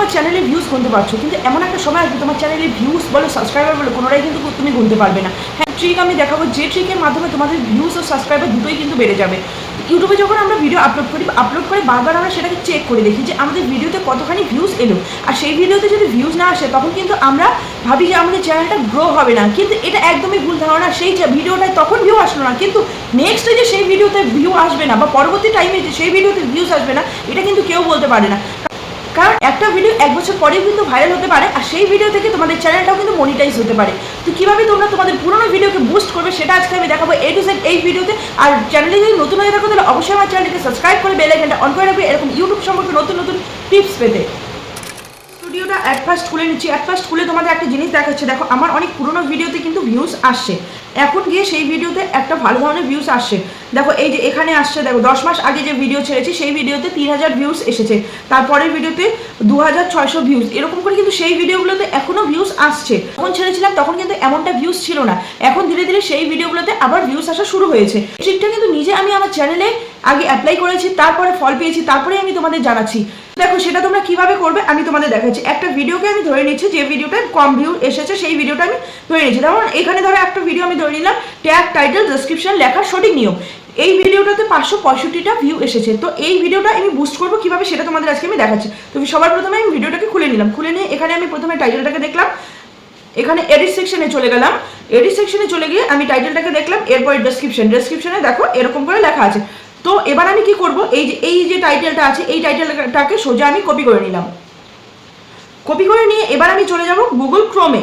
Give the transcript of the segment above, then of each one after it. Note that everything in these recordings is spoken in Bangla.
তোমার চ্যানেলে ভিউজ গুনতে পারছো, কিন্তু এমন একটা সময় আসবে তোমার চ্যানেলে ভিউজ বলো সাবস্ক্রাইবার বলো কোনোটাই কিন্তু তুমি গুনতে পারবে না। হ্যাঁ, ট্রিক আমি দেখাবো, যে ট্রিকের মাধ্যমে তোমাদের ভিউজ ও সাবস্ক্রাইবার দুটোই কিন্তু বেড়ে যাবে। ইউটিউবে যখন আমরা ভিডিও আপলোড করে বারবার আমরা সেটাকে চেক করে দেখি যে আমাদের ভিডিওতে কতখানি ভিউজ এলো, আর সেই ভিডিওতে যদি ভিউজ না আসে তখন কিন্তু আমরা ভাবি যে আমাদের চ্যানেলটা গ্রো হবে না। কিন্তু এটা একদমই ভুল ধারণা। সেই ভিডিওটায় তখন ভিউ আসলো না, কিন্তু নেক্সটে যে সেই ভিডিওতে ভিউ আসবে না বা পরবর্তী টাইমে যে সেই ভিডিওতে ভিউজ আসবে না, এটা কিন্তু কেউ বলতে পারে না। কারণ একটা ভিডিও 1 বছর পরেও কিন্তু ভাইরাল হতে পারে, আর সেই ভিডিও থেকে তোমাদের চ্যানেলটাও কিন্তু মনিটাইজ হতে পারে। তো কীভাবে তোমরা তোমাদের পুরোনো ভিডিওকে বুস্ট করবে সেটা আজকে আমি দেখাবো A to Z এই ভিডিওতে। আর চ্যানেলে যদি নতুন হয়ে থাকো তাহলে অবশ্যই আমার চ্যানেলটিকে সাবস্ক্রাইব করে বেল আইকনটা অন করে রাখবে এরকম ইউটিউব সম্পর্কে নতুন নতুন টিপস পেতে। ভিডিওটা অ্যাট ফার্স্ট খুলে নিচ্ছি। অ্যাট ফার্স্ট খুলে তোমাদের একটা জিনিস দেখাচ্ছে, দেখো আমার অনেক পুরোনো ভিডিওতে কিন্তু ভিউজ আসছে, এখন গিয়ে সেই ভিডিওতে একটা ভালো ধরনের ভিউজ আসছে। দেখো এই যে এখানে আসছে, দেখো 10 মাস আগে যে ভিডিও ছেড়েছি সেই ভিডিওতে 3000 ভিউজ এসেছে, তারপরের ভিডিওতে 2600 ভিউজ, এরকম করে কিন্তু সেই ভিডিওগুলোতে এখনও ভিউজ আসছে। যখন ছেড়েছিলাম তখন কিন্তু এমনটা ভিউজ ছিল না, এখন ধীরে ধীরে সেই ভিডিওগুলোতে আবার ভিউজ আসা শুরু হয়েছে। ট্রিকটা কিন্তু নিজে আমি আমার চ্যানেলে আগে অ্যাপ্লাই করেছি, তারপরে ফল পেয়েছি, তারপরে আমি তোমাদের জানাচ্ছি। দেখো সেটা তোমরা কিভাবে করবে আমি তোমাদের দেখাচ্ছি। একটা ভিডিওকে আমি ধরে নিচ্ছি, যে ভিডিওটা কম ভিউ এসেছে সেই ভিডিওটা আমি ধরে নিচ্ছি। যেমন এখানে ধরো একটা ভিডিও আমি ধরে নিলাম, ট্যাগ টাইটেল ডেসক্রিপশন লেখার সঠিক নিয়ম। এই ভিডিওটাতে 565টা ভিউ এসেছে। তো এই ভিডিওটা আমি বুস্ট করবো কিভাবে সেটা তোমাদের আজকে আমি দেখাচ্ছি। তো সবার প্রথমে আমি ভিডিওটাকে খুলে নিলাম, খুলে নিয়ে এখানে আমি প্রথমে টাইটেলটাকে দেখলাম, এখানে এডিট সেকশনে চলে গেলাম, এডিট সেকশনে চলে গিয়ে আমি টাইটেলটাকে দেখলাম, এরপরে ডেসক্রিপশনে দেখো এরকম করে লেখা আছে। তো এবার আমি কি করব, এই যে টাইটেলটা আছে এই টাইটেলটাকে সোজা আমি কপি করে নিলাম। কপি করে নিয়ে এবার আমি চলে যাব গুগল ক্রোমে।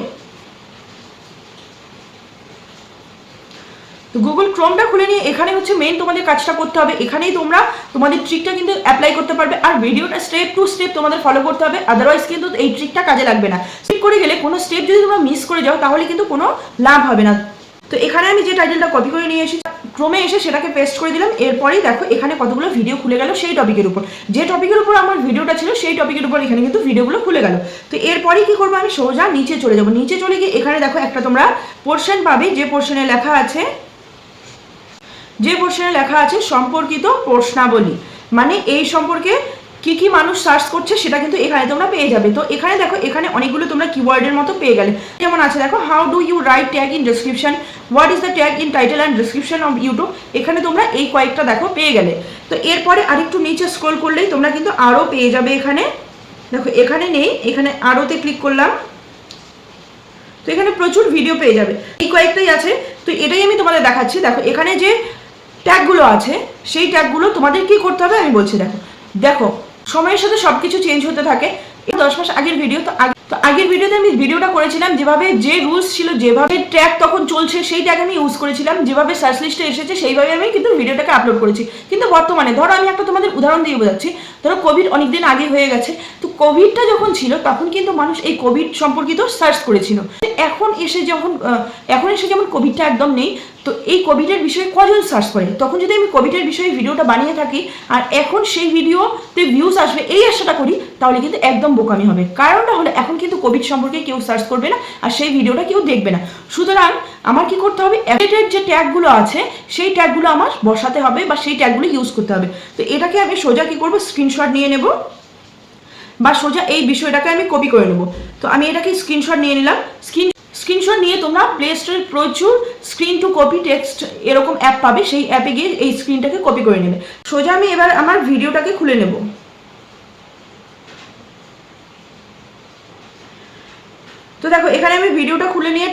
তো গুগল ক্রোমটা খুলে নিয়ে এখানে হচ্ছে মেইন তোমাদের কাজটা করতে হবে, এখানেই তোমরা তোমাদের ট্রিকটা কিন্তু অ্যাপ্লাই করতে পারবে। আর ভিডিওটা স্টেপ টু স্টেপ তোমাদের ফলো করতে হবে, আদারওয়াইজ কিন্তু এই ট্রিকটা কাজে লাগবে না। স্কিপ করে গেলে কোনো স্টেপ যদি তোমরা মিস করে যাও তাহলে কিন্তু কোনো লাভ হবে না। তো এখানে আমি যে টাইটেলটা কপি করে নিয়ে এসেছি ক্রোমে এসে সেটাকে পেস্ট করে দিলাম। এরপরেই দেখো এখানে কতগুলো ভিডিও খুলে গেল সেই টপিকের উপর, যে টপিকের উপর আমার ভিডিওটা ছিল সেই টপিকের উপর এখানে কিন্তু ভিডিওগুলো খুলে গেল। তো এরপরেই কি করবো, আমি সোজা নিচে চলে যাব। নিচে চলে গিয়ে এখানে দেখো একটা তোমরা পোর্শন পাবে, যে পোর্শনে লেখা আছে সম্পর্কিত প্রশ্নাবলী, মানে এই সম্পর্কে কি কি মানুষ সার্চ করছে সেটা কিন্তু এখানে তোমরা পেয়ে যাবে। তো এখানে দেখো এখানে অনেকগুলো তোমরা কিওয়ার্ডের মতো পেয়ে গেলে, যেমন আছে দেখো how do you write tag in description, what is the tag in title and description of YouTube, এখানে তোমরা এই কয়েকটা দেখো পেয়ে গেলে। তো এরপরে আরেকটু নিচে স্ক্রল করলেই তোমরা কিন্তু আরও পেয়ে যাবে। এখানে দেখো এখানে নেই, এখানে আরোতে ক্লিক করলাম, তো এখানে প্রচুর ভিডিও পেয়ে যাবে, এই কয়েকটাই আছে। তো এটাই আমি তোমাদের দেখাচ্ছি। দেখো এখানে যে ট্যাগগুলো আছে সেই ট্যাগগুলো তোমাদের কি করতে হবে আমি বলছি। দেখো সময়ের সাথে সব কিছু চেঞ্জ হতে থাকে। 10 মাস আগের ভিডিও, তো আগের ভিডিওতে আমি ভিডিওটা করেছিলাম যেভাবে, যে রুলস ছিল, যেভাবে ট্যাগ তখন চলছে সেই ট্যাগ আমি ইউজ করেছিলাম, যেভাবে সার্চ লিস্টে এসেছে সেইভাবে আমি কিন্তু ভিডিওটাকে আপলোড করেছি। কিন্তু বর্তমানে ধরো আমি একটা তোমাদের উদাহরণ দিয়ে বোঝাচ্ছি, ধরো কোভিড অনেকদিন আগে হয়ে গেছে, তো কোভিডটা যখন ছিল তখন কিন্তু মানুষ এই কোভিড সম্পর্কিত সার্চ করেছিল। এখন এসে যেমন কোভিডটা একদম নেই, তো এই কোভিডের বিষয়ে কজন সার্চ করে, তখন যদি আমি কোভিডের বিষয়ে ভিডিওটা বানিয়ে থাকি আর এখন সেই ভিডিওতে ভিউজ আসবে এই আশাটা করি, তাহলে কিন্তু একদম বোকামি হবে। কারণটা হলো এখন কিন্তু কোভিড সম্পর্কে কেউ সার্চ করবে না আর সেই ভিডিওটা কেউ দেখবে না। সুতরাং আমার কি করতে হবে, অ্যাফিলিয়েটেড যে ট্যাগগুলো আছে সেই ট্যাগগুলো আমার বসাতে হবে বা সেই ট্যাগগুলো ইউজ করতে হবে। তো এটাকে আমি সোজা কি করবো, স্ক্রিনশট নিয়ে নেব বা সোজা এই বিষয়টাকে আমি কপি করে নেব। তো আমি এটাকে স্ক্রিনশট নিয়ে নিলাম। স্ক্রিনশট নিয়ে তোমরা প্লে স্টোরে প্রচুর স্ক্রিন টু কপি টেক্সট এরকম অ্যাপ পাবে, সেই অ্যাপে গিয়ে এই স্ক্রিনটাকে কপি করে নেবে। সোজা আমি এবার আমার ভিডিওটাকে খুলে নেব। তো দেখো এখানে আমি ভিডিওটা খুলে নিয়ে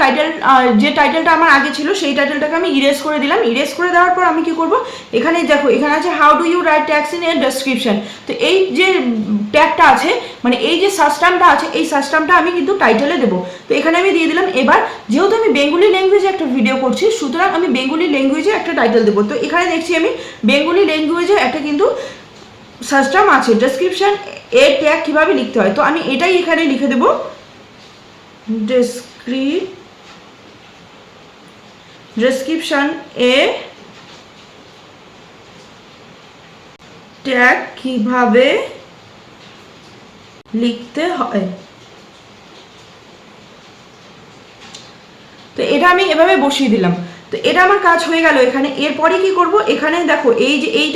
যে টাইটেলটা আমার আগে ছিল সেই টাইটেলটাকে আমি ইরেজ করে দিলাম। ইরেজ করে দেওয়ার পর আমি কি করব, এখানে দেখো এখানে আছে how do you write tags in এর ডেসক্রিপশন। তো এই যে ট্যাগটা আছে, মানে এই যে সার্চ টার্মটা আছে, এই সার্চ টার্মটা আমি কিন্তু টাইটেলে দেবো। তো এখানে আমি দিয়ে দিলাম। এবার যেহেতু আমি বেঙ্গলি ল্যাঙ্গুয়েজে একটা ভিডিও করছি, সুতরাং আমি বেঙ্গলি ল্যাঙ্গুয়েজে একটা টাইটেল দেবো। তো এখানে দেখছি আমি বেঙ্গলি ল্যাঙ্গুয়েজে একটা কিন্তু সার্চ টার্ম আছে, ডেসক্রিপশন এর ট্যাগ কীভাবে লিখতে হয়। তো আমি এটাই এখানে লিখে দেবো, ডেসক্রিপশন এ ট্যাগ কিভাবে লিখতে হয়। তো এটা আমি এভাবে বসিয়ে দিলাম। তো এটা আমার কাজ হয়ে গেল এখানে। এরপরে কি করব, এখানে দেখো এই যে এই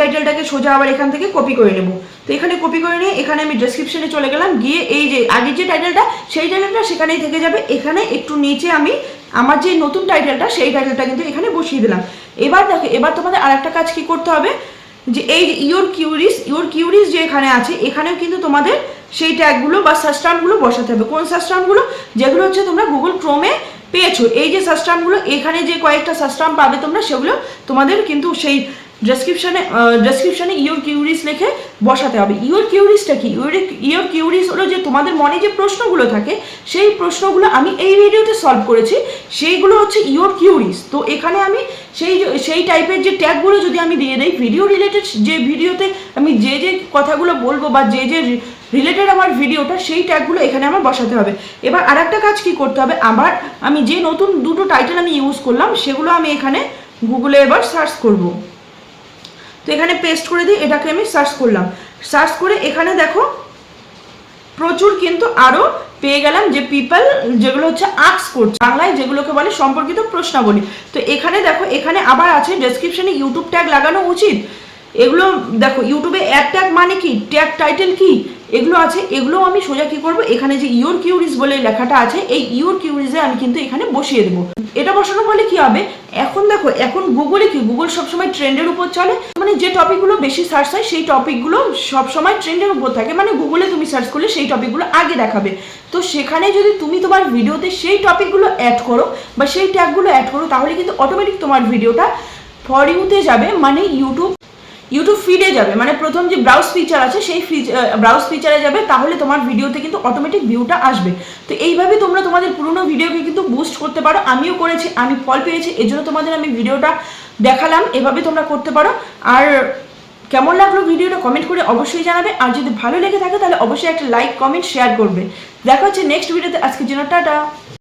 টাইটেলটাকে সোজা আবার এখান থেকে কপি করে নেব। তো এখানে কপি করে নিয়ে এখানে আমি ডেসক্রিপশনে চলে গেলাম, গিয়ে এই যে আগের যে টাইটেলটা সেই টাইটেলটা সেখানেই থেকে যাবে। এখানে একটু নিচে আমি আমার যে নতুন টাইটেলটা সেই টাইটেলটা কিন্তু এখানে বসিয়ে দিলাম। এবার দেখো, এবার তোমাদের আর একটা কাজ কি করতে হবে, যে এই যে ইওর কিউরিস যে এখানে আছে, এখানেও কিন্তু তোমাদের সেই ট্যাগগুলো বা সার্চ টার্মগুলো বসাতে হবে। কোন সার্চ টার্মগুলো? যেগুলো হচ্ছে তোমরা গুগল ক্রোমে পেয়েছো, এই যে সার্চ টার্মগুলো, এখানে যে কয়েকটা সার্চ টার্ম পাবে তোমরা, সেগুলো তোমাদের কিন্তু সেই ডেসক্রিপশনে ইওর কিউরিস লিখে বসাতে হবে। ইওর কিউরিসটা কি? ইওর কিউরিস হলো যে তোমাদের মনে যে প্রশ্নগুলো থাকে, সেই প্রশ্নগুলো আমি এই ভিডিওতে সলভ করেছি, সেইগুলো হচ্ছে ইওর কিউরিস। তো এখানে আমি সেই টাইপের যে ট্যাগগুলো যদি আমি দিয়ে দিই, ভিডিও রিলেটেড যে ভিডিওতে আমি যে কথাগুলো বলবো বা যে রিলেটেড আমার ভিডিওটা, সেই ট্যাগগুলো এখানে আমার বসাতে হবে। এবার আর একটা কাজ কি করতে হবে, আবার আমি যে নতুন দুটো টাইটেল আমি ইউজ করলাম সেগুলো আমি এখানে গুগলে এবার সার্চ করব। তো এখানে পেস্ট করে দিই, এটাকে আমি সার্চ করলাম। সার্চ করে এখানে দেখো প্রচুর কিন্তু আরও পেয়ে গেলাম যে পিপল যেগুলো হচ্ছে আস্ক করছে, বাংলায় যেগুলোকে বলে সম্পর্কিত প্রশ্নাবলী। তো এখানে দেখো, এখানে আবার আছে ডেসক্রিপশনে ইউটিউব ট্যাগ লাগানো উচিত। এগুলো দেখো, ইউটিউবে অ্যাড ট্যাগ মানে কি, ট্যাগ টাইটেল কি, এগুলো আছে। এগুলো আমি সোজা কি করব, এখানে যে ইওর কিউরিস বলে লেখাটা আছে, এই ইওর কিউরিসে আমি কিন্তু এখানে বসিয়ে দেবো। এটা বসানোর ফলে কি হবে, এখন দেখো, এখন গুগলে কি, গুগল সবসময় ট্রেন্ডের উপর চলে, মানে যে টপিকগুলো বেশি সার্চ হয় সেই টপিকগুলো সবসময় ট্রেন্ডের উপর থাকে, মানে গুগলে তুমি সার্চ করলে সেই টপিকগুলো আগে দেখাবে। তো সেখানে যদি তুমি তোমার ভিডিওতে সেই টপিকগুলো অ্যাড করো বা সেই ট্যাগগুলো অ্যাড করো, তাহলে কিন্তু অটোমেটিক তোমার ভিডিওটা ফর ইউতে যাবে, মানে ইউটিউব ফিডে যাবে, মানে প্রথম যে ব্রাউজ ফিচার আছে সেই ব্রাউজ ফিচারে যাবে, তাহলে তোমার ভিডিওতে কিন্তু অটোমেটিক ভিউটা আসবে। তো এইভাবে তোমরা তোমাদের পুরোনো ভিডিওকে কিন্তু বুস্ট করতে পারো। আমিও করেছি, আমি ফল পেয়েছি, এর জন্য তোমাদের আমি ভিডিওটা দেখালাম। এভাবে তোমরা করতে পারো। আর কেমন লাগলো ভিডিওটা কমেন্ট করে অবশ্যই জানাবে, আর যদি ভালো লেগে থাকে তাহলে অবশ্যই একটা লাইক, কমেন্ট, শেয়ার করবে। দেখা হচ্ছে নেক্সট ভিডিওতে। আজকের জন্য টাটা।